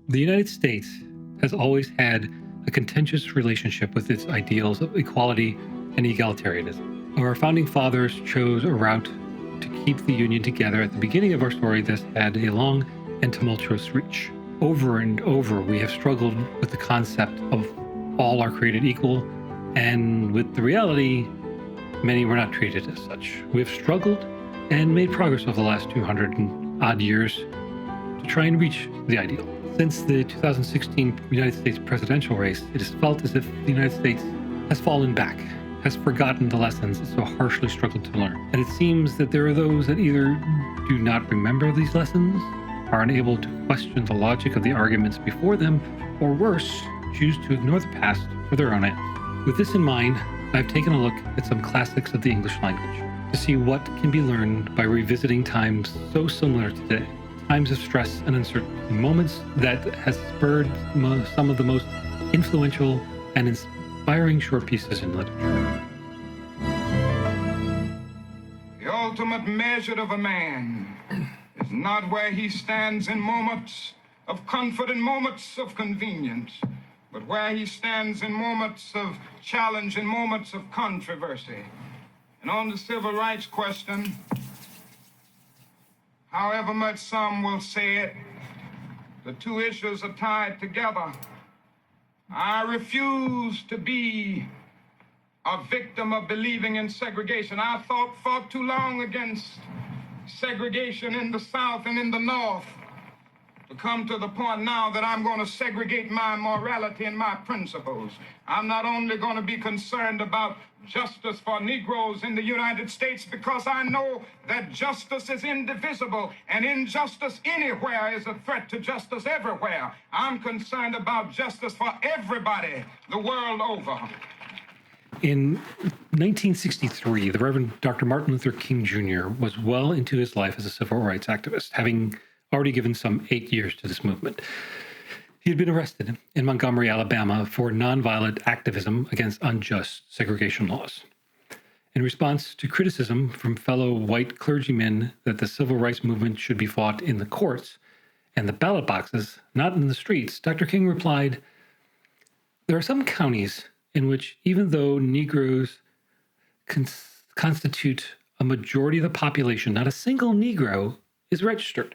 The United States has always had a contentious relationship with its ideals of equality and egalitarianism. Our founding fathers chose a route to keep the Union together. At the beginning of our story, this had a long and tumultuous reach. Over and over, we have struggled with the concept of all are created equal, and with the reality, many were not treated as such. We have struggled and made progress over the last 200 and odd years to try and reach the ideal. Since the 2016 United States presidential race, it has felt as if the United States has fallen back, has forgotten the lessons it so harshly struggled to learn. And it seems that there are those that either do not remember these lessons, are unable to question the logic of the arguments before them, or worse, choose to ignore the past for their own ends. With this in mind, I've taken a look at some classics of the English language to see what can be learned by revisiting times so similar to today. Times of stress and uncertainty, moments that has spurred some of the most influential and inspiring short pieces in literature. The ultimate measure of a man is not where he stands in moments of comfort and moments of convenience, but where he stands in moments of challenge and moments of controversy. And on the civil rights question, however much some will say it, the two issues are tied together. I refuse to be a victim of believing in segregation. I fought too long against segregation in the South and in the North to come to the point now that I'm going to segregate my morality and my principles. I'm not only going to be concerned about justice for Negroes in the United States because I know that justice is indivisible and injustice anywhere is a threat to justice everywhere. I'm concerned about justice for everybody the world over. In 1963, the Reverend Dr. Martin Luther King Jr. was well into his life as a civil rights activist, having already given some 8 years to this movement. He had been arrested in Montgomery, Alabama, for nonviolent activism against unjust segregation laws. In response to criticism from fellow white clergymen that the civil rights movement should be fought in the courts and the ballot boxes, not in the streets, Dr. King replied, "There are some counties in which, even though Negroes constitute a majority of the population, not a single Negro is registered.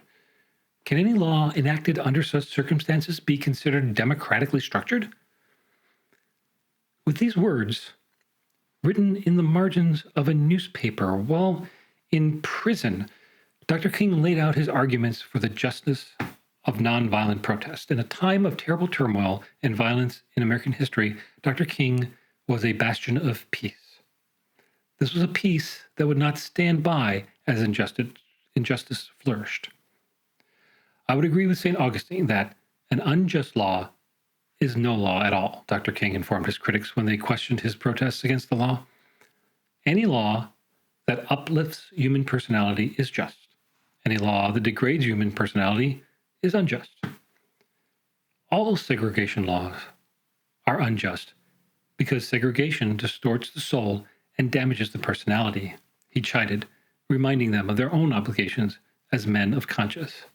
Can any law enacted under such circumstances be considered democratically structured?" With these words, written in the margins of a newspaper while in prison, Dr. King laid out his arguments for the justice of nonviolent protest. In a time of terrible turmoil and violence in American history, Dr. King was a bastion of peace. This was a peace that would not stand by as injustice flourished. I would agree with St. Augustine that an unjust law is no law at all, Dr. King informed his critics when they questioned his protests against the law. Any law that uplifts human personality is just. Any law that degrades human personality is unjust. All segregation laws are unjust because segregation distorts the soul and damages the personality, he chided, reminding them of their own obligations as men of conscience.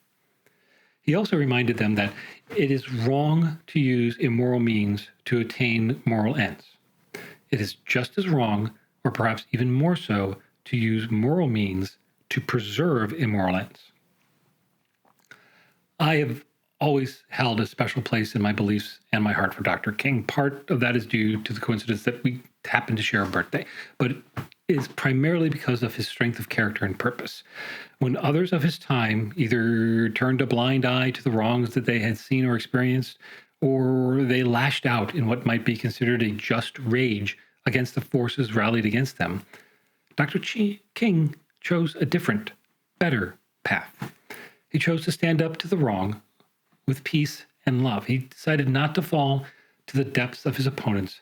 He also reminded them that it is wrong to use immoral means to attain moral ends. It is just as wrong, or perhaps even more so, to use moral means to preserve immoral ends. I have always held a special place in my beliefs and my heart for Dr. King. Part of that is due to the coincidence that we happen to share a birthday, but it is primarily because of his strength of character and purpose. When others of his time either turned a blind eye to the wrongs that they had seen or experienced, or they lashed out in what might be considered a just rage against the forces rallied against them, Dr. King chose a different, better path. He chose to stand up to the wrong with peace and love. He decided not to fall to the depths of his opponents,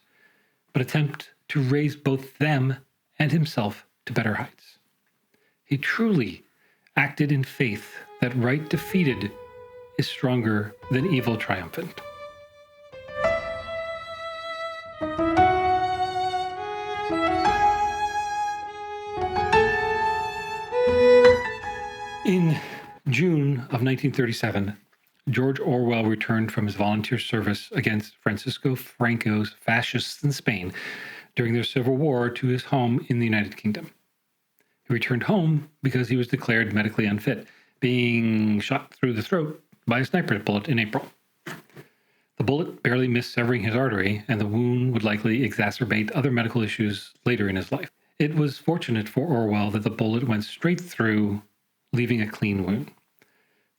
but attempt to raise both them and himself to better heights. He truly acted in faith that right defeated is stronger than evil triumphant. In June of 1937, George Orwell returned from his volunteer service against Francisco Franco's fascists in Spain during their civil war to his home in the United Kingdom. He returned home because he was declared medically unfit, being shot through the throat by a sniper bullet in April. The bullet barely missed severing his artery, and the wound would likely exacerbate other medical issues later in his life. It was fortunate for Orwell that the bullet went straight through, leaving a clean wound.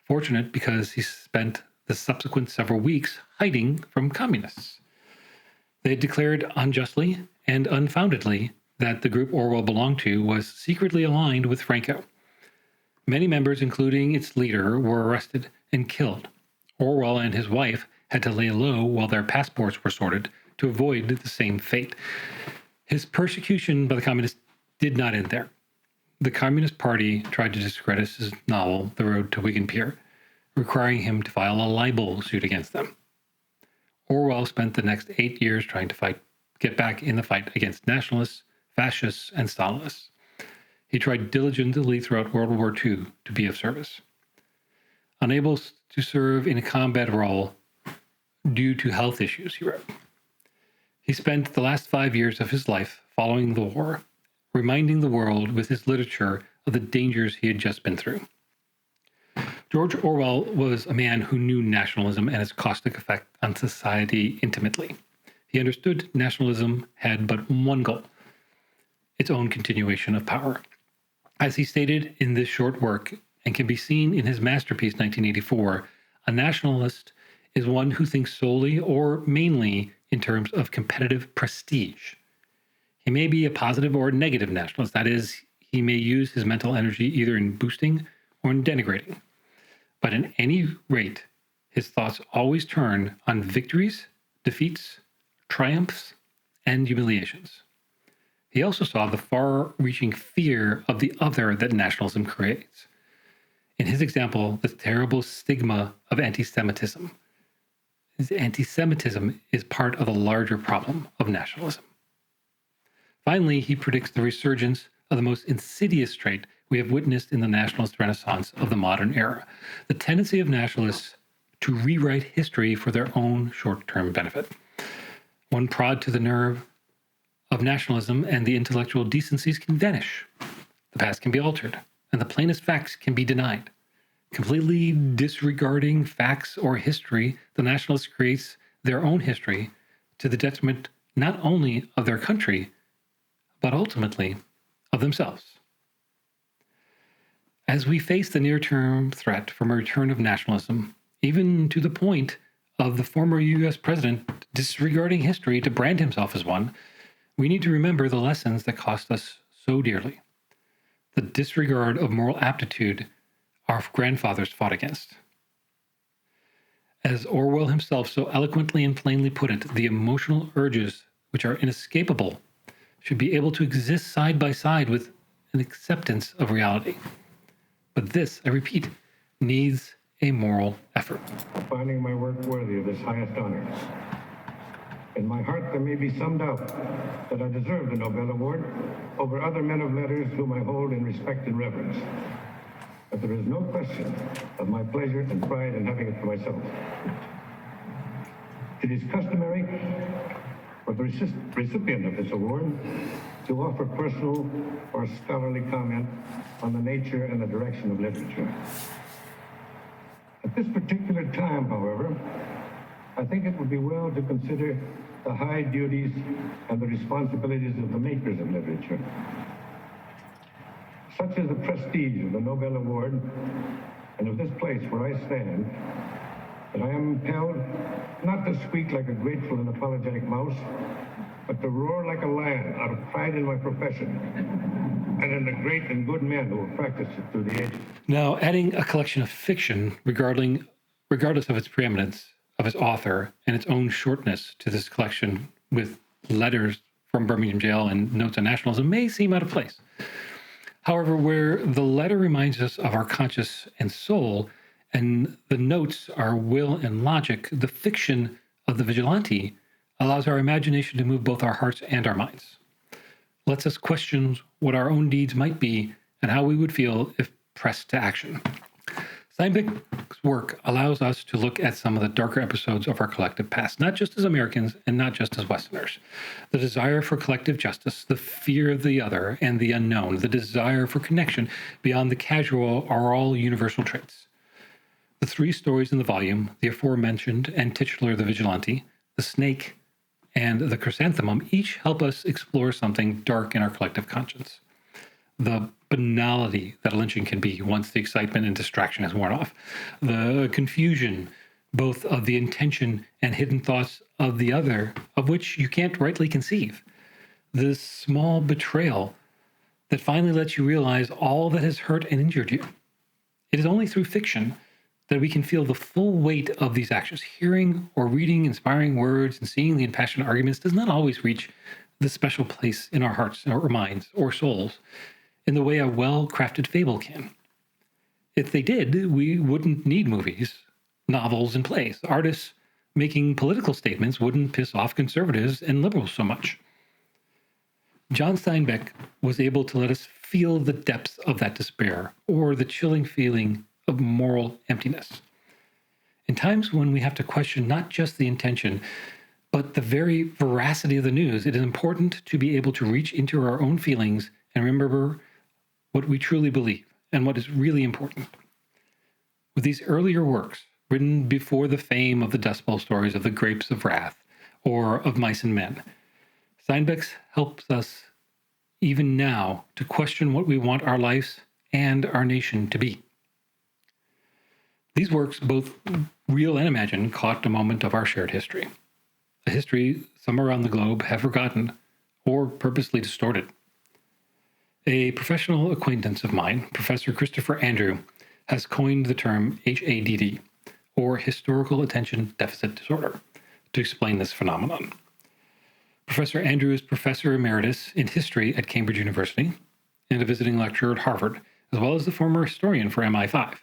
Fortunate because he spent the subsequent several weeks hiding from communists. They had declared unjustly and unfoundedly that the group Orwell belonged to was secretly aligned with Franco. Many members, including its leader, were arrested and killed. Orwell and his wife had to lay low while their passports were sorted to avoid the same fate. His persecution by the communists did not end there. The Communist Party tried to discredit his novel, The Road to Wigan Pier, requiring him to file a libel suit against them. Orwell spent the next 8 years trying to get back in the fight against nationalists, fascists, and Stalinists. He tried diligently throughout World War II to be of service. Unable to serve in a combat role due to health issues, he wrote. He spent the last 5 years of his life following the war, reminding the world with his literature of the dangers he had just been through. George Orwell was a man who knew nationalism and its caustic effect on society intimately. He understood nationalism had but one goal: its own continuation of power. As he stated in this short work, and can be seen in his masterpiece 1984, a nationalist is one who thinks solely or mainly in terms of competitive prestige. He may be a positive or negative nationalist. That is, he may use his mental energy either in boosting or in denigrating. But at any rate, his thoughts always turn on victories, defeats, triumphs, and humiliations. He also saw the far-reaching fear of the other that nationalism creates. In his example, the terrible stigma of anti-Semitism. Anti-Semitism is part of the larger problem of nationalism. Finally, he predicts the resurgence of the most insidious trait we have witnessed in the nationalist renaissance of the modern era, the tendency of nationalists to rewrite history for their own short-term benefit. One prod to the nerve of nationalism and the intellectual decencies can vanish. The past can be altered, and the plainest facts can be denied. Completely disregarding facts or history, the nationalist creates their own history to the detriment not only of their country, but ultimately of themselves. As we face the near-term threat from a return of nationalism, even to the point of the former U.S. president disregarding history to brand himself as one, we need to remember the lessons that cost us so dearly. The disregard of moral aptitude our grandfathers fought against. As Orwell himself so eloquently and plainly put it, the emotional urges which are inescapable should be able to exist side by side with an acceptance of reality. But this, I repeat, needs a moral effort. Finding my work worthy of this highest honor. In my heart, there may be some doubt that I deserve the Nobel Award over other men of letters whom I hold in respect and reverence. But there is no question of my pleasure and pride in having it for myself. It is customary for the recipient of this award to offer personal or scholarly comment on the nature and the direction of literature. At this particular time, however, I think it would be well to consider the high duties and the responsibilities of the makers of literature. Such is the prestige of the Nobel Award and of this place where I stand, that I am impelled not to squeak like a grateful and apologetic mouse, but to roar like a lion out of pride in my profession and in the great and good men who have practiced it through the ages. Now, adding a collection of fiction, regardless of its preeminence, of its author, and its own shortness to this collection with letters from Birmingham Jail and notes on nationalism may seem out of place. However, where the letter reminds us of our conscience and soul, and the notes are will and logic, the fiction of the Vigilante allows our imagination to move both our hearts and our minds. Lets us question what our own deeds might be and how we would feel if pressed to action. Steinbeck's work allows us to look at some of the darker episodes of our collective past, not just as Americans and not just as Westerners. The desire for collective justice, the fear of the other and the unknown, the desire for connection beyond the casual are all universal traits. The three stories in the volume, the aforementioned and titular The Vigilante, The Snake, and The Chrysanthemum, each help us explore something dark in our collective conscience. The banality that lynching can be once the excitement and distraction has worn off. The confusion, both of the intention and hidden thoughts of the other, of which you can't rightly conceive. The small betrayal that finally lets you realize all that has hurt and injured you. It is only through fiction that we can feel the full weight of these actions. Hearing or reading inspiring words and seeing the impassioned arguments does not always reach the special place in our hearts or minds or souls in the way a well-crafted fable can. If they did, we wouldn't need movies, novels, and plays. Artists making political statements wouldn't piss off conservatives and liberals so much. John Steinbeck was able to let us feel the depths of that despair or the chilling feeling of moral emptiness. In times when we have to question not just the intention, but the very veracity of the news, it is important to be able to reach into our own feelings and remember what we truly believe and what is really important. With these earlier works, written before the fame of the Dust Bowl stories of the Grapes of Wrath or of Mice and Men, Steinbeck helps us even now to question what we want our lives and our nation to be. These works, both real and imagined, caught a moment of our shared history, a history some around the globe have forgotten or purposely distorted. A professional acquaintance of mine, Professor Christopher Andrew, has coined the term HADD, or Historical Attention Deficit Disorder, to explain this phenomenon. Professor Andrew is Professor Emeritus in History at Cambridge University and a visiting lecturer at Harvard, as well as the former historian for MI5.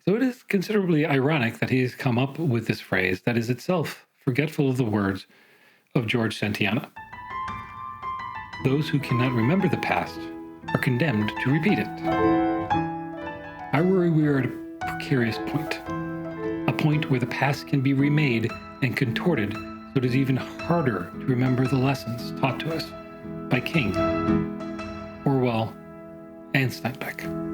So it is considerably ironic that he has come up with this phrase that is itself forgetful of the words of George Santayana. Those who cannot remember the past are condemned to repeat it. I worry we are at a precarious point, a point where the past can be remade and contorted so it is even harder to remember the lessons taught to us by King, Orwell, and Steinbeck.